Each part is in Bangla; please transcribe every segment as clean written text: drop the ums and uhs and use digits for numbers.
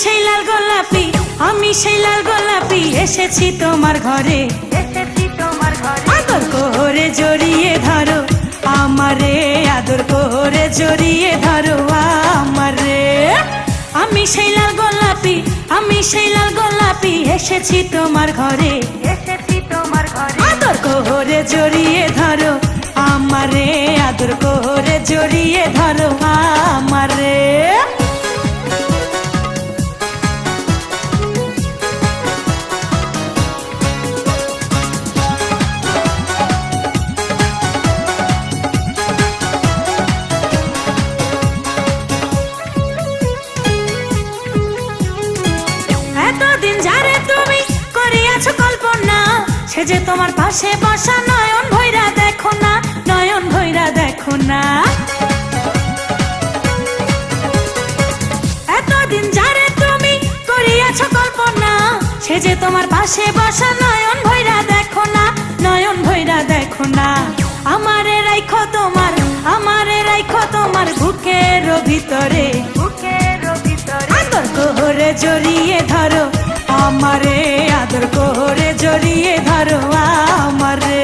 সেই লাল গোলাপি, আমি সেই লাল গোলাপি, এসেছি তোমার ঘরে, আদর করে জড়িয়ে ধরো আমারে, আদর করে জড়িয়ে ধরো আমারে। আমি সেই লাল গোলাপি, আমি সেই লাল গোলাপি, এসেছি তোমার ঘরে, আদর করে জড়িয়ে ধরো আমারে, আদর করে জড়িয়ে ধরো আমারে। এতদিন যারে তুমি করিয়াছো কল্পনা, সে যে তোমার পাশে বসা, নয়ন ভৈরা দেখো না, নয়ন ভৈরা দেখো না। এতদিন যারে তুমি করিয়াছো কল্পনা, সে যে তোমার পাশে বসা, নয়ন ভৈরা দেখো না, নয়ন ভৈরা দেখো না। আমারে রাইখো তোমার, আমারে রাইখো তোমার বুকের ভিতরে, আদর করে জড়িয়ে ধরো আমারে, আদর করে জড়িয়ে ধরো আমারে।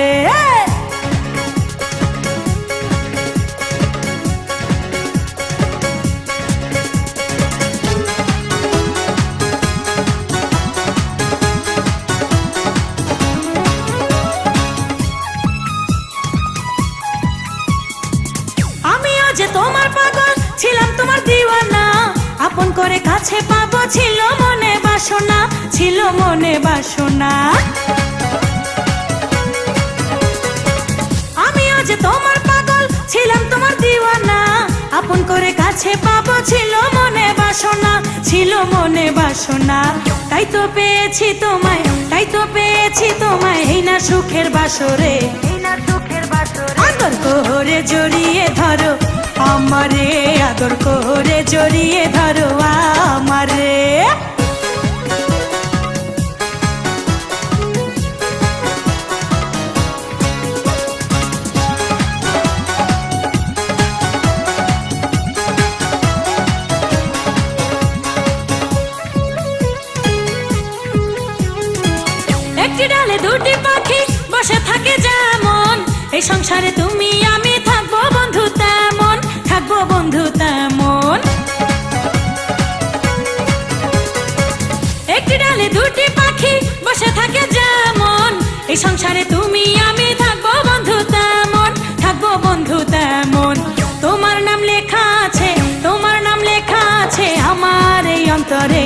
আমিও যে তোমার পাগল ছিলাম, তোমার দিওয়ানা, আপন করে কাছে পাবো ছিল মনে বাসনা, ছিল মনে বাসনা। আমিও যে তোমার পাগল ছিলাম, তোমার দিওয়ানা, আপন করে কাছে পাবো ছিল মনে বাসনা, ছিল মনে বাসনা। তাই তো পেয়েছি তোমায়, তাই তো পেয়েছি তোমায়, এই না সুখের বাসরে, আদর করে জড়িয়ে ধরো আমারে, আদর করে জড়িয়ে ধরো আমারে। একটি ডালে দুটি পাখি বসে থাকে যেমন, এই সংসারে তুমি আমি থাকবো বন্ধু তেমন, থাকবো বন্ধু তেমন। একটি ডালে দুটি পাখি বসে থাকে যেমন, এই সংসারে তুমি আমি থাকবো বন্ধু তেমন, থাকবো বন্ধু তেমন। তোমার নাম লেখা আছে, তোমার নাম লেখা আছে আমার এই অন্তরে,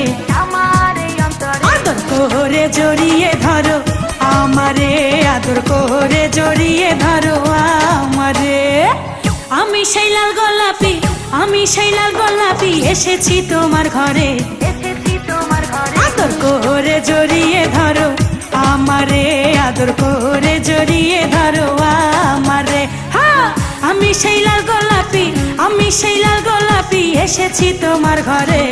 আদর করে জড়িয়ে ধরো আমারে, আদর করে জড়িয়ে ধরো আমারে। আমি সেই লাল গোলাপি, আমি সেই লাল গোলাপি, এসেছি তোমার ঘরে, আদর করে জড়িয়ে ধরো আমারে, আদর করে জড়িয়ে ধরো আমারে। হ্যাঁ, আমি সেই লাল গোলাপি, আমি সেই লাল গোলাপি, এসেছি তোমার ঘরে।